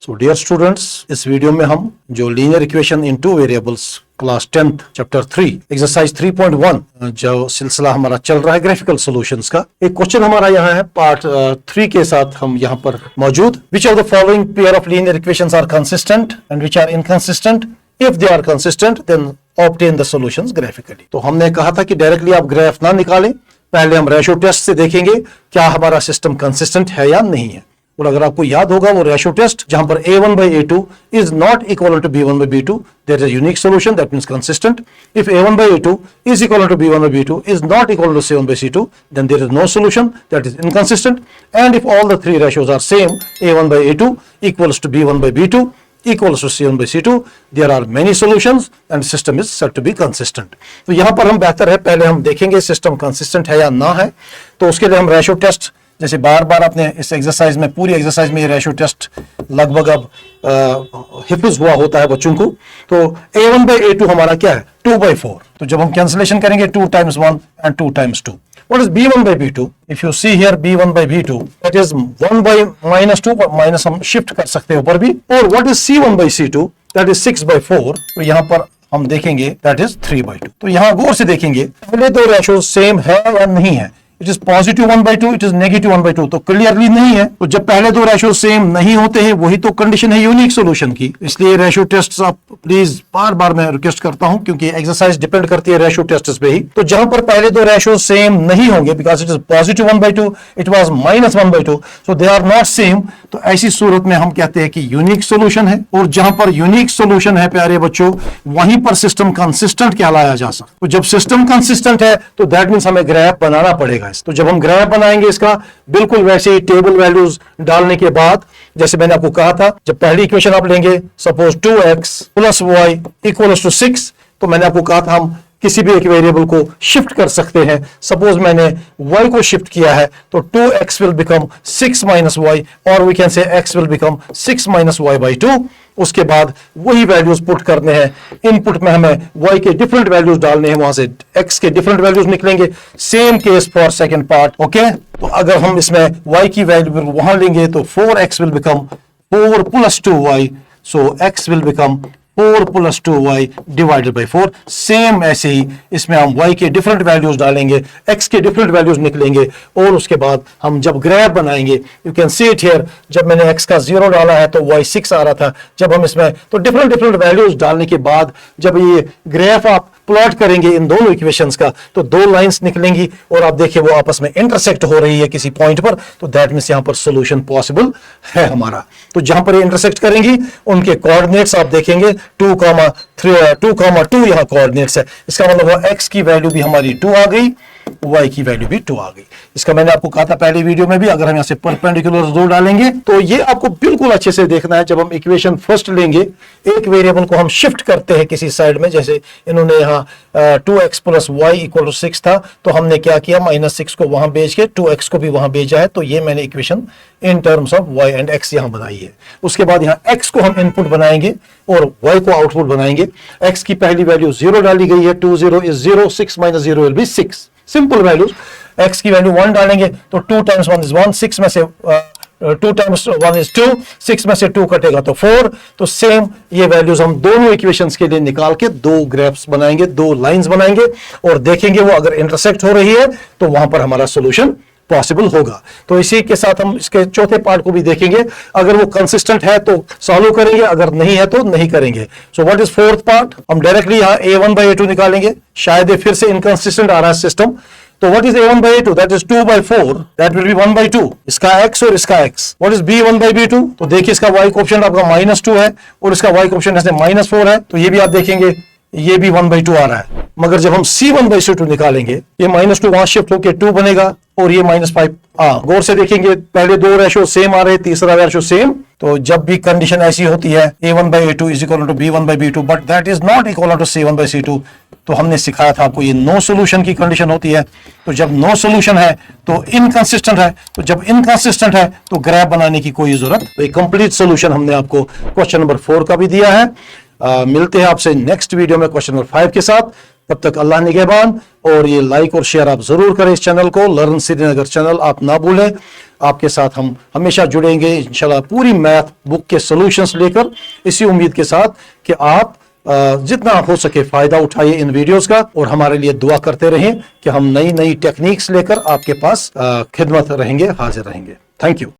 So dear students, इस video में हम जो linear equation in two variables class 10th chapter 3 exercise 3.1 जो सिलसिला हमारा चल रहा है ग्राफिकल सॉल्यूशंस का, एक क्वेश्चन हमारा यहाँ है पार्ट 3 के साथ हम यहाँ पर मौजूद। Which of the following pair of linear equations are consistent and which are inconsistent? If they are consistent then obtain the solutions graphically. तो हमने कहा था कि डायरेक्टली आप ग्राफ ना निकालें, पहले हम रेशो टेस्ट से देखेंगे क्या हमारा सिस्टम कंसिस्टेंट है या नहीं है। और अगर आपको याद होगा वो रेशो टेस्ट जहां पर a1 by a2 is not equivalent to b1 by b2, there is a unique solution, that means consistent. If a1 by a2 is equivalent to b1 by b2 is not equal to c1 by c2, then there is no solution, that is inconsistent. And if all the three ratios are same, a1 by a2 equals to b1 by b2 equals to c1 by c2, there are many solutions and system is said to be consistent. तो यहाँ पर हम बेहतर है पहले हम देखेंगे system consistent है या ना है। तो उसके लिए हम रेशो टेस्ट, जैसे बार बार आपने इस एक्सरसाइज में पूरी एक्सरसाइज में ये रेशो टेस्ट लगभग अब हिफिज हुआ होता है बच्चों को। तो a1 by a2 हमारा क्या है 2 by 4। तो जब हम कैंसिलेशन करेंगे 2 times 1 and 2 times 2, what is b1 by b2? if you see here b1 by b2, that is 1 by minus 2, minus हम शिफ्ट कर सकते हैं ऊपर भी। और what is c1 by c2? that is 6 by 4। तो यहाँ पर हम देखेंगे that is 3 by 2। तो यहाँ गौर से देखेंगे पहले दो रेशो सेम है या नहीं है। It is positive 1 by 2, it is negative 1 by 2, तो क्लियरली नहीं है। तो जब पहले दो रेशो सेम नहीं होते हैं वही तो कंडीशन है यूनिक सॉल्यूशन की। इसलिए रेशो टेस्ट आप प्लीज बार बार मैं रिक्वेस्ट करता हूं क्योंकि एक्सरसाइज डिपेंड करती है रेशो टेस्ट पे ही। तो जहां पर पहले दो रेशो सेम नहीं होंगे, because it is positive 1 by 2, it was minus 1 by 2, so they are not same, तो ऐसी सूरत में हम कहते हैं कि यूनिक सॉल्यूशन है। और जहां पर यूनिक सॉल्यूशन है प्यारे बच्चों, वहीं पर सिस्टम कंसिस्टेंट कहलाया जा सकता। तो जब सिस्टम कंसिस्टेंट है तो दैट मींस हमें ग्राफ बनाना पड़ेगा। तो जब हम ग्राफ बनाएंगे इसका बिल्कुल वैसे ही टेबल वैल्यूज डालने के बाद, जैसे मैंने आपको कहा था, जब पहली इक्वेशन आप लेंगे suppose 2x plus y equals to 6, तो मैंने आपको कहा था हम किसी भी एक वेरिएबल को शिफ्ट कर सकते हैं। सपोज मैंने y को शिफ्ट किया है तो 2x will become 6 minus y, और we can say x will become 6 minus y by 2। उसके बाद वही वैल्यूज पुट करने हैं। इनपुट में हमें y के डिफरेंट वैल्यूज डालने हैं, वहां से x के डिफरेंट वैल्यूज निकलेंगे। Same case for second part, okay. तो अगर हम इसमें y की वैल्यू वहां लेंगे तो 4x will become 4 plus 2y, so x will become 4 plus 2y divided by 4। Same ऐसे ही इसमें हम y के डिफरेंट वैल्यूज डालेंगे, x के डिफरेंट वैल्यूज निकलेंगे, और उसके बाद हम जब ग्राफ बनाएंगे, you can see it here, जब मैंने x का 0 डाला है तो y 6 आ रहा था। जब हम इसमें तो डिफरेंट वैल्यूज डालने के बाद जब ये ग्राफ आप प्लॉट करेंगे इन दोनों इक्वेशंस का, तो दो लाइंस निकलेंगी और आप देखिए वो आपस में इंटरसेक्ट हो रही है किसी पॉइंट पर, तो दैट मींस यहां पर सॉल्यूशन पॉसिबल है हमारा। तो जहां पर ये इंटरसेक्ट करेंगी उनके कोऑर्डिनेट्स आप देखेंगे 2,2 यहां कोऑर्डिनेट्स है। इसका मतलब हुआ x की वैल्यू भी हमारी 2 आ गई, y की वैल्यू भी 2 आ गई। इसका मैंने आपको कहा था पहली वीडियो में भी, अगर हम यहां से परपेंडिकुलर दो डालेंगे तो ये आपको बिल्कुल अच्छे से देखना है। जब हम इक्वेशन फर्स्ट लेंगे, एक वेरिएबल को हम शिफ्ट करते हैं किसी साइड में, जैसे इन्होंने यहाँ 2x plus y equal to 6 था, तो हमने क्या किया, -6 को वहां भेज के 2x को भी वहां भेजा है। तो ये मैंने equation in terms of y and x यहां बनाई है। उसके बाद यहाँ x को हम इनपुट बनाएंगे और y को आउटपुट बनाएंगे। x की पहली वैल्यू 0 डाली गई है, 2 0 is 0, 6 minus 0 will be 6, simple values. x की वैल्यू 1 डालेंगे तो 2 टाइम्स 1 इज 1, 6 में से 2 टाइम्स 1 इज 2, 6 में से 2 कटेगा तो 4। तो सेम ये वैल्यूज हम दोनों इक्वेशंस के लिए निकाल के दो ग्राफ्स बनाएंगे, दो लाइंस बनाएंगे, और देखेंगे वो अगर इंटरसेक्ट हो रही है तो वहां पर हमारा सॉल्यूशन पॉसिबल होगा। तो इसी के साथ हम इसके चौथे पार्ट को भी देखेंगे। अगर वो कंसिस्टेंट है तो सॉल्व करेंगे, अगर नहीं है तो नहीं करेंगे। So what is fourth part? हम डायरेक्टली यहाँ a1 by a2 निकालेंगे, शायद ये फिर से इनकंसिस्टेंट आ रहा है सिस्टम। तो what is a1 by a2? That is 2 by 4, that will be 1 by 2। इसका x और इसका x। What is b1 by b2? तो देखिए इसका y कोएफिशिएंट आपका -2 है और इसका y कोएफिशिएंट ऐसे -4 है, तो ये भी आप देखेंगे ये भी 1 by 2 आ रहा है। मगर जब हम c1 by c2 निकालेंगे, ये -2 वहां शिफ्ट होकर 2 बनेगा और ये -5। गौर से देखेंगे पहले दो रेशो सेम आ रहे, तीसरा रेशो सेम। तो जब भी कंडीशन ऐसी होती है a1 by a2 is equal to b1 by b2, but that is not equal to c1 by c2, तो हमने सिखाया था आपको ये नो सॉल्यूशन की कंडीशन होती है। तो जब नो सॉल्यूशन है तो इनकंसिस्टेंट है, तो जब इनकंसिस्टेंट है तो ग्राफ बनाने की कोई जरूरत। तो एक कंप्लीट सॉल्यूशन हमने आपको क्वेश्चन नंबर 4 का भी दिया है। मिलते हैं आपसे नेक्स्ट वीडियो में क्वेश्चन नंबर 5 के साथ। तब तक अल्लाह निगहबान। और ये लाइक और शेयर आप जरूर करें इस चैनल को, लर्न श्रीनगर चैनल आप ना भूलें। आपके साथ हम हमेशा जुड़ेंगे इंशाल्लाह पूरी मैथ बुक के सॉल्यूशंस लेकर, इसी उम्मीद के साथ कि आप जितना हो सके फायदा उठाइए इन वीडियोस का, और हमारे लिए दुआ करते रहें कि हम नई नई टेक्निक्स लेकर आपके पास खिदमत रहेंगे, हाजिर रहेंगे। Thank you.